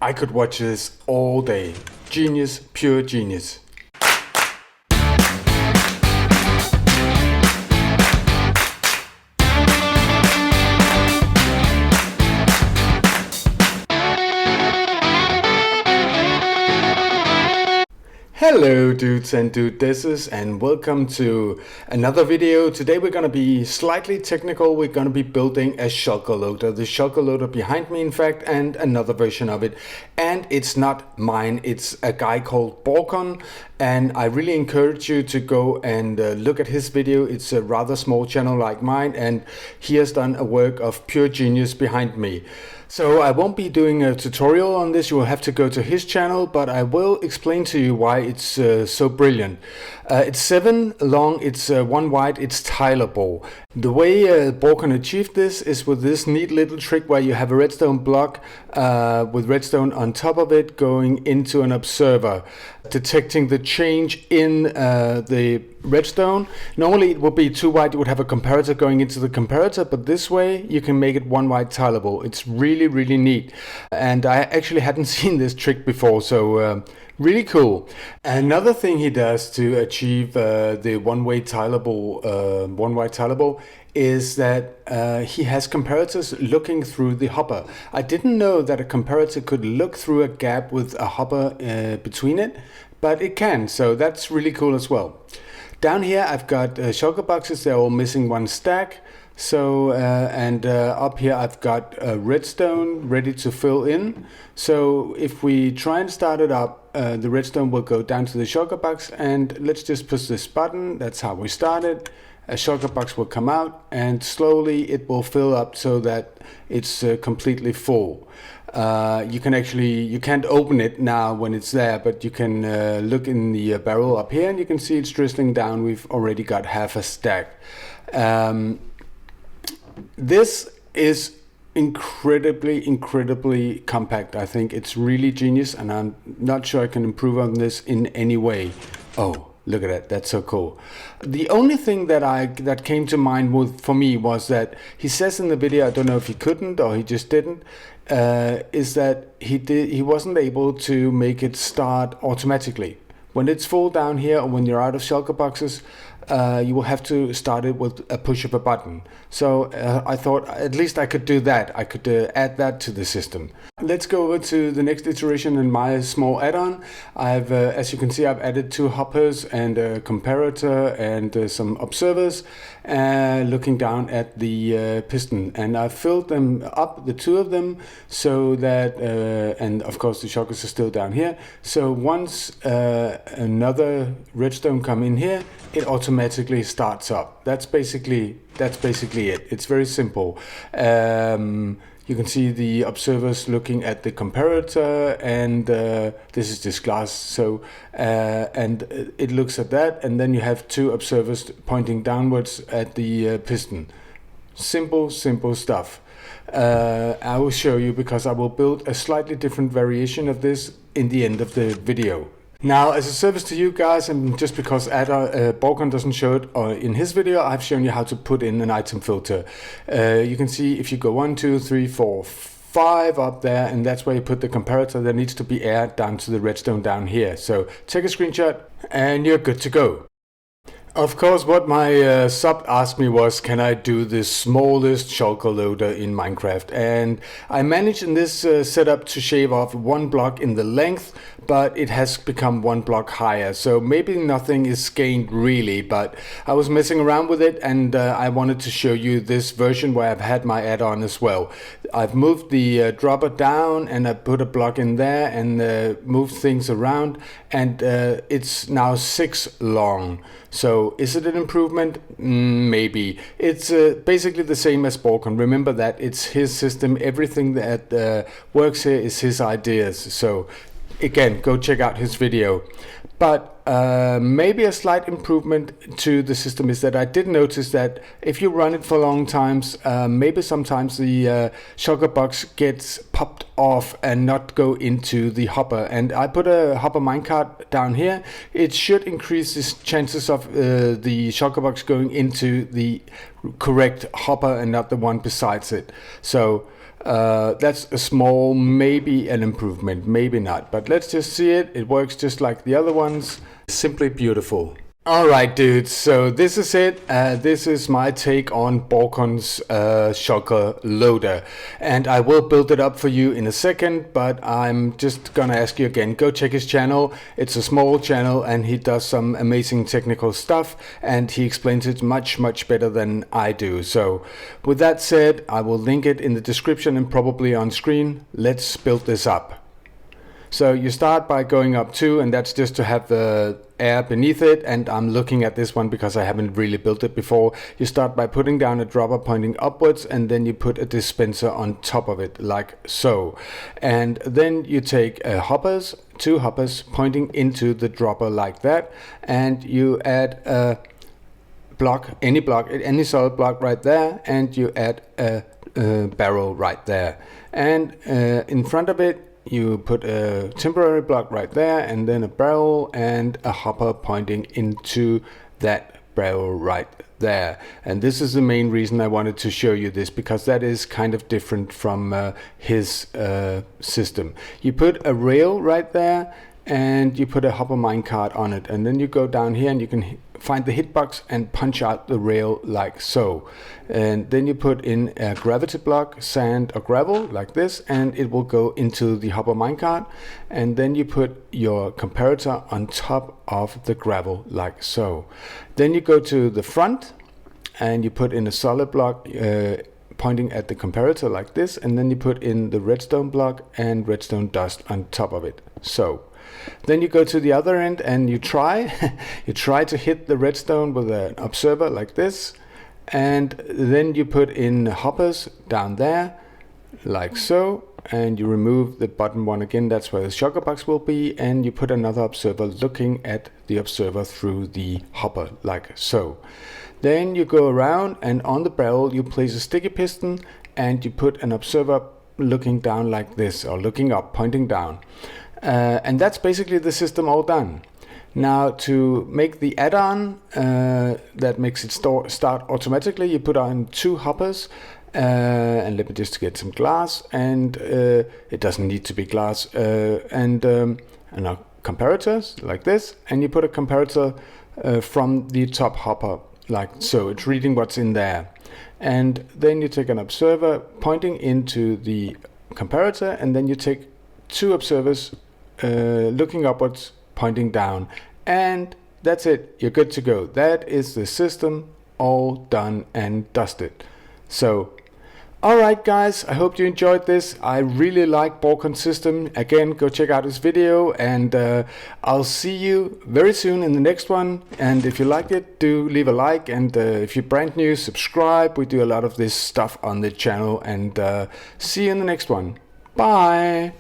I could watch this all day. Genius, pure genius. Hello dudes and dudesses, and welcome to another video. Today we're going to be slightly technical. We're going to be building a shulker loader. The shulker loader behind me in fact, and another version of it. And it's not mine, it's a guy called Borkon, and I really encourage you to go and look at his video. It's a rather small channel like mine, and he has done a work of pure genius behind me. So I won't be doing a tutorial on this, you will have to go to his channel, but I will explain to you why it's so brilliant. It's 7 long, it's 1 wide, it's tilable. The way Borkon achieved this is with this neat little trick where you have a redstone block with redstone on top of it going into an observer, detecting the change in the redstone. Normally it would be 2 wide, you would have a comparator going into the comparator, but this way you can make it 1 wide tilable. It's really neat, and I actually hadn't seen this trick before, so really cool. Another thing he does to achieve the one wide tilable is that he has comparators looking through the hopper. I didn't know that a comparator could look through a gap with a hopper between it, but it can, so that's really cool as well. Down here I've got shulker boxes, they're all missing 1 stack. So up here I've got redstone ready to fill in. So if we try and start it up, the redstone will go down to the shulker box, and let's just push this button. That's how we start it. A shulker box will come out, and slowly it will fill up so that it's completely full. You can't open it now when it's there, but you can look in the barrel up here, and you can see it's drizzling down. We've already got half a stack. This is incredibly compact. I think it's really genius, and I'm not sure I can improve on this in any way. Oh, look at that, that's so cool. The only thing that came to mind for me was that he says in the video, I don't know if he couldn't or he just didn't, is that he wasn't able to make it start automatically. When it's full down here, or when you're out of shulker boxes, you will have to start it with a push of a button. So I thought at least I could do that. I could add that to the system. Let's go over to the next iteration in my small add-on. I've, as you can see, I've added 2 hoppers and a comparator and some observers looking down at the piston. And I've filled them up, the 2 of them, so that, and of course the shulkers are still down here. So once another redstone come in here, it automatically starts up. That's basically it. It's very simple. You can see the observers looking at the comparator, and this is this glass. So and it looks at that, and then you have 2 observers pointing downwards at the piston. Simple stuff. I will show you, because I will build a slightly different variation of this in the end of the video. Now, as a service to you guys, and just because Borkon doesn't show it in his video, I've shown you how to put in an item filter. You can see if you go 1, 2, 3, 4, 5 up there, and that's where you put the comparator. There needs to be air down to the redstone down here. So take a screenshot and you're good to go. Of course, what my sub asked me was, can I do the smallest shulker loader in Minecraft? And I managed in this setup to shave off 1 block in the length, but it has become 1 block higher. So maybe nothing is gained really, but I was messing around with it, and I wanted to show you this version where I've had my add-on as well. I've moved the dropper down, and I put a block in there and moved things around, and it's now 6 long. So is it an improvement? Maybe. It's basically the same as Borkon. Remember that it's his system. Everything that works here is his ideas. So again, go check out his video. But maybe a slight improvement to the system is that I did notice that if you run it for long times, maybe sometimes the shulker box gets popped off and not go into the hopper. And I put a hopper minecart down here. It should increase the chances of the shulker box going into the correct hopper and not the one besides it. So that's a small, maybe an improvement, maybe not, but let's just see it. It works just like the other ones. Simply beautiful. Alright dudes, so this is it. This is my take on Borkon's Shulker Loader, and I will build it up for you in a second, but I'm just gonna ask you again, go check his channel. It's a small channel and he does some amazing technical stuff, and he explains it much better than I do. So with that said, I will link it in the description and probably on screen. Let's build this up. So you start by going up 2, and that's just to have the air beneath it, and I'm looking at this one because I haven't really built it before. You start by putting down a dropper pointing upwards, and then you put a dispenser on top of it like so, and then you take hoppers, 2 hoppers pointing into the dropper like that, and you add a block, any solid block right there, and you add a barrel right there, and in front of it you put a temporary block right there, and then a barrel and a hopper pointing into that barrel right there. And this is the main reason I wanted to show you this, because that is kind of different from his system. You put a rail right there, and you put a hopper minecart on it, and then you go down here and you can find the hitbox and punch out the rail like so, and then you put in a gravity block, sand or gravel like this, and it will go into the hopper minecart, and then you put your comparator on top of the gravel like so. Then you go to the front and you put in a solid block pointing at the comparator like this, and then you put in the redstone block and redstone dust on top of it. So then you go to the other end and you try to hit the redstone with an observer like this, and then you put in hoppers down there like so, and you remove the bottom one again, that's where the shulker box will be, and you put another observer looking at the observer through the hopper like so. Then you go around, and on the barrel you place a sticky piston, and you put an observer looking down like this, or looking up, pointing down. And that's basically the system all done. Now to make the add-on that makes it start automatically, you put on 2 hoppers, and let me just get some glass, and it doesn't need to be glass, and comparators like this, and you put a comparator from the top hopper like so. It's reading what's in there, and then you take an observer pointing into the comparator, and then you take 2 observers looking upwards, pointing down, and that's it. You're good to go. That is the system all done and dusted. So alright guys, I hope you enjoyed this. I really like Borkon's system. Again, go check out his video, and I'll see you very soon in the next one. And if you liked it, do leave a like, and if you're brand new, subscribe. We do a lot of this stuff on the channel, and see you in the next one. Bye.